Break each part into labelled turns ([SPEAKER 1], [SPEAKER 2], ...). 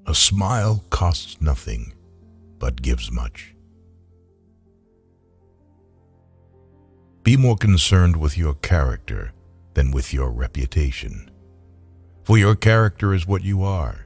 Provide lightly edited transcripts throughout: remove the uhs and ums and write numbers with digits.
[SPEAKER 1] A smile costs nothing, but gives much. Be more concerned with your character than with your reputation. For your character is what you are,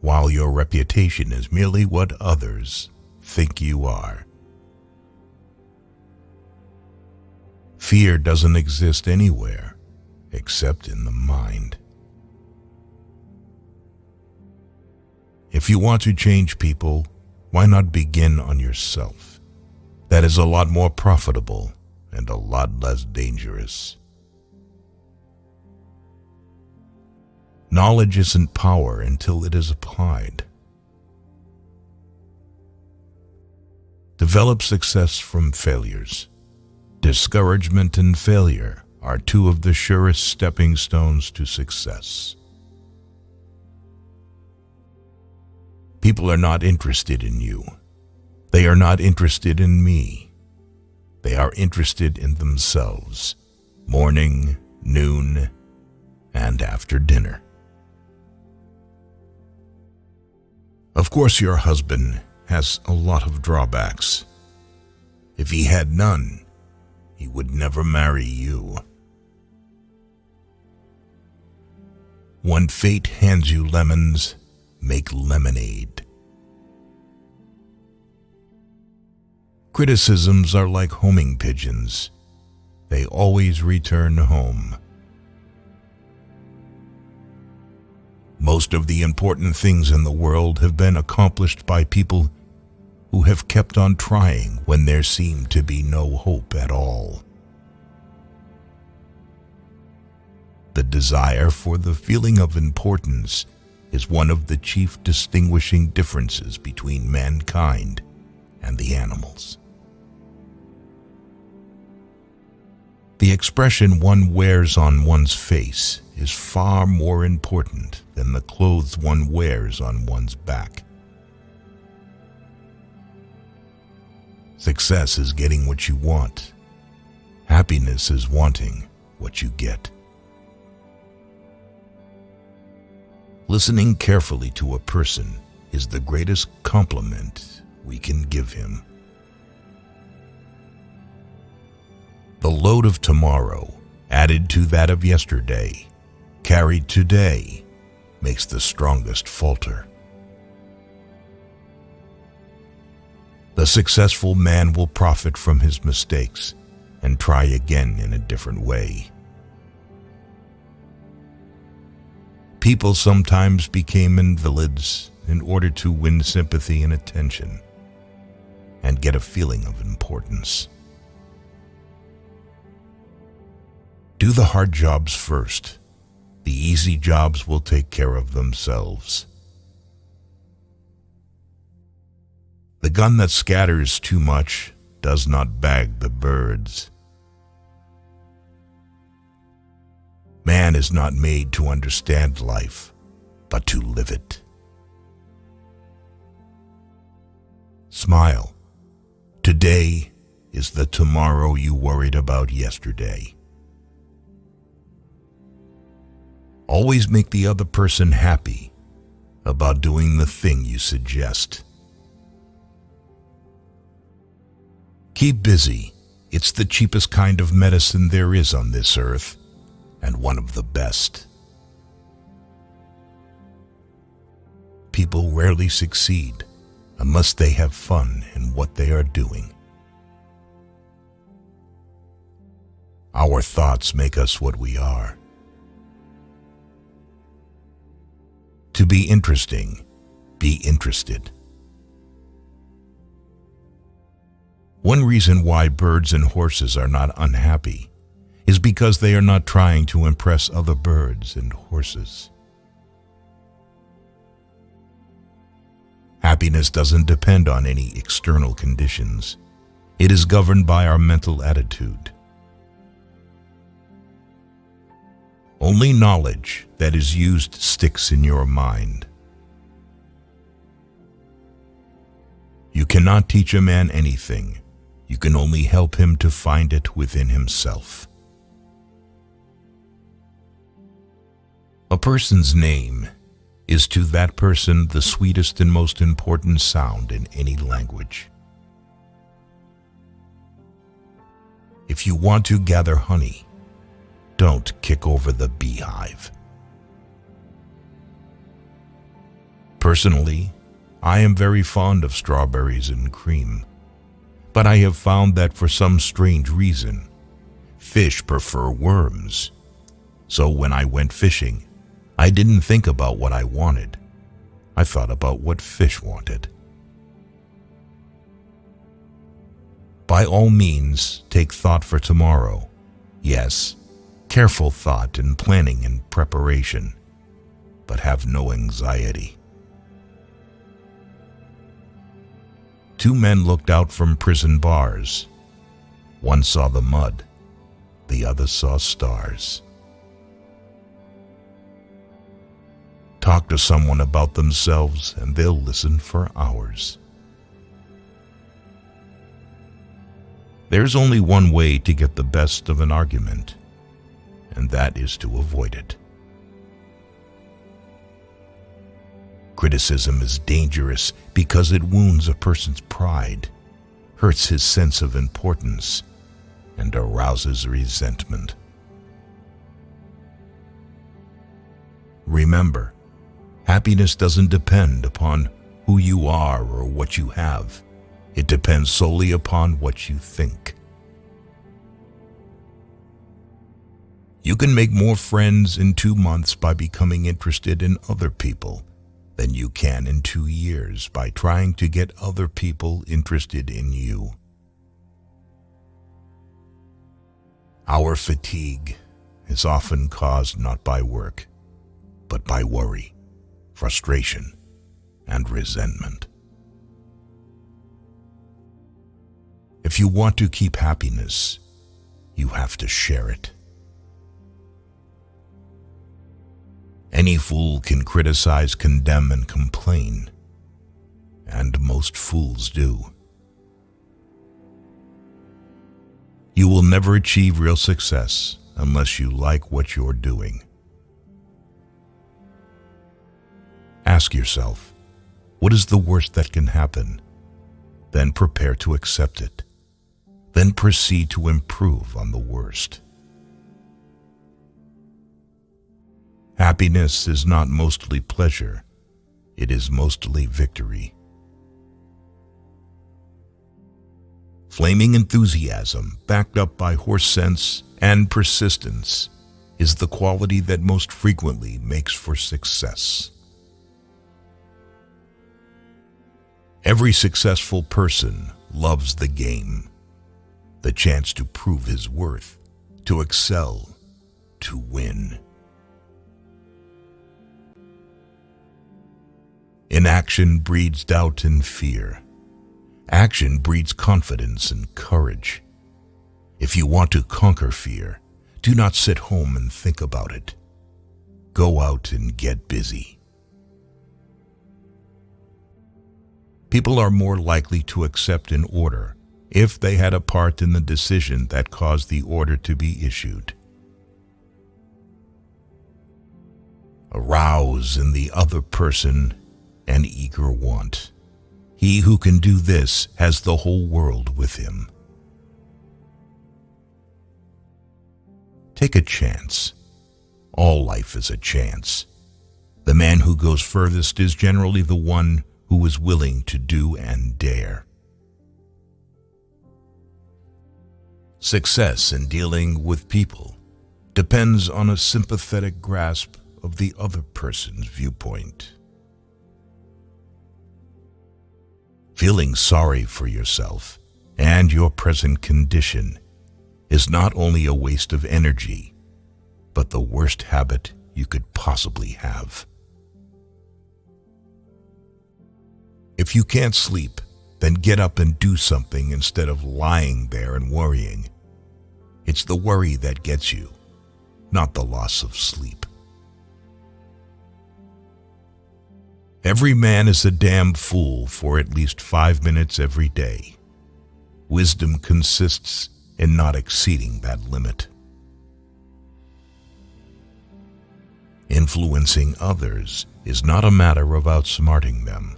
[SPEAKER 1] while your reputation is merely what others think you are. Fear doesn't exist anywhere except in the mind. If you want to change people, why not begin on yourself? That is a lot more profitable and a lot less dangerous. Knowledge isn't power until it is applied. Develop success from failures. Discouragement and failure are two of the surest stepping stones to success. People are not interested in you. They are not interested in me. They are interested in themselves, morning, noon, and after dinner. Of course, your husband has a lot of drawbacks. If he had none, he would never marry you. When fate hands you lemons, make lemonade. Criticisms are like homing pigeons. They always return home. Most of the important things in the world have been accomplished by people who have kept on trying when there seemed to be no hope at all. The desire for the feeling of importance is one of the chief distinguishing differences between mankind and the animals. The expression one wears on one's face is far more important than the clothes one wears on one's back. Success is getting what you want. Happiness is wanting what you get. Listening carefully to a person is the greatest compliment we can give him. The load of tomorrow, added to that of yesterday, carried today, makes the strongest falter. The successful man will profit from his mistakes and try again in a different way. People sometimes became invalids in order to win sympathy and attention and get a feeling of importance. Do the hard jobs first. The easy jobs will take care of themselves. The gun that scatters too much does not bag the birds. Man is not made to understand life, but to live it. Smile. Today is the tomorrow you worried about yesterday. Always make the other person happy about doing the thing you suggest. Keep busy. It's the cheapest kind of medicine there is on this earth, and one of the best. People rarely succeed unless they have fun in what they are doing. Our thoughts make us what we are. To be interesting, be interested. One reason why birds and horses are not unhappy is because they are not trying to impress other birds and horses. Happiness doesn't depend on any external conditions. It is governed by our mental attitude. Only knowledge that is used sticks in your mind. You cannot teach a man anything. You can only help him to find it within himself. A person's name is to that person the sweetest and most important sound in any language. If you want to gather honey, don't kick over the beehive. Personally, I am very fond of strawberries and cream, but I have found that for some strange reason, fish prefer worms. So when I went fishing, I didn't think about what I wanted. I thought about what fish wanted. By all means, take thought for tomorrow. Yes, careful thought and planning and preparation, but have no anxiety. 2 men looked out from prison bars. One saw the mud, the other saw stars. Talk to someone about themselves and they'll listen for hours. There's only one way to get the best of an argument, and that is to avoid it. Criticism is dangerous because it wounds a person's pride, hurts his sense of importance, and arouses resentment. Remember, happiness doesn't depend upon who you are or what you have. It depends solely upon what you think. You can make more friends in 2 months by becoming interested in other people than you can in 2 years by trying to get other people interested in you. Our fatigue is often caused not by work, but by worry, frustration, and resentment. If you want to keep happiness, you have to share it. Any fool can criticize, condemn, and complain, and most fools do. You will never achieve real success unless you like what you're doing. Ask yourself, what is the worst that can happen? Then prepare to accept it. Then proceed to improve on the worst. Happiness is not mostly pleasure, it is mostly victory. Flaming enthusiasm, backed up by horse sense and persistence, is the quality that most frequently makes for success. Every successful person loves the game, the chance to prove his worth, to excel, to win. Inaction breeds doubt and fear. Action breeds confidence and courage. If you want to conquer fear, do not sit home and think about it. Go out and get busy. People are more likely to accept an order if they had a part in the decision that caused the order to be issued. Arouse in the other person an eager want. He who can do this has the whole world with him. Take a chance. All life is a chance. The man who goes furthest is generally the one who is willing to do and dare. Success in dealing with people depends on a sympathetic grasp of the other person's viewpoint. Feeling sorry for yourself and your present condition is not only a waste of energy, but the worst habit you could possibly have. If you can't sleep, then get up and do something instead of lying there and worrying. It's the worry that gets you, not the loss of sleep. Every man is a damn fool for at least 5 minutes every day. Wisdom consists in not exceeding that limit. Influencing others is not a matter of outsmarting them.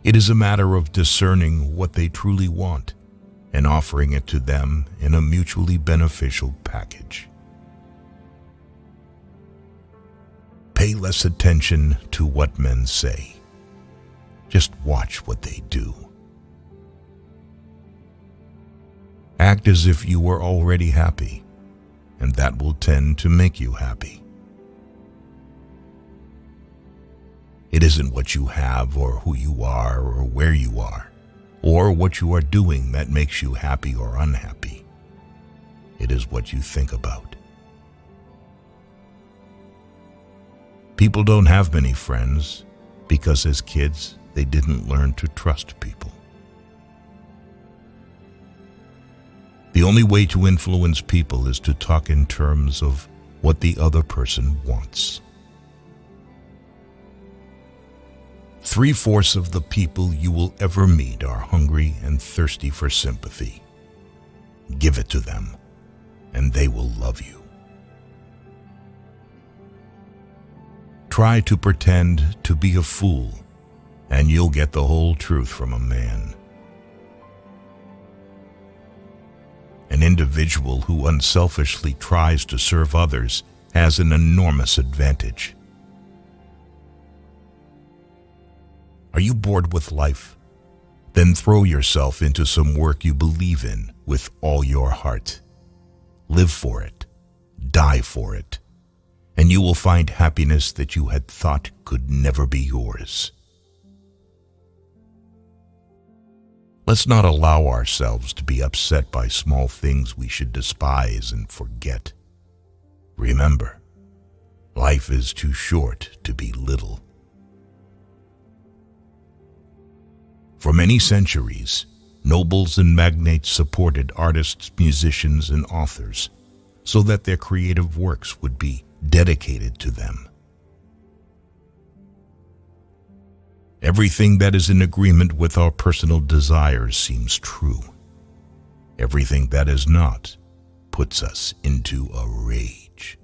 [SPEAKER 1] It is a matter of discerning what they truly want and offering it to them in a mutually beneficial package. Pay less attention to what men say. Just watch what they do. Act as if you were already happy, and that will tend to make you happy. It isn't what you have or who you are or where you are or what you are doing that makes you happy or unhappy. It is what you think about. People don't have many friends because as kids they didn't learn to trust people. The only way to influence people is to talk in terms of what the other person wants. 3/4 of the people you will ever meet are hungry and thirsty for sympathy. Give it to them, and they will love you. Try to pretend to be a fool, and you'll get the whole truth from a man. An individual who unselfishly tries to serve others has an enormous advantage. Are you bored with life? Then throw yourself into some work you believe in with all your heart. Live for it, die for it, and you will find happiness that you had thought could never be yours. Let's not allow ourselves to be upset by small things we should despise and forget. Remember, life is too short to be little. For many centuries, nobles and magnates supported artists, musicians, and authors so that their creative works would be dedicated to them. Everything that is in agreement with our personal desires seems true. Everything that is not puts us into a rage.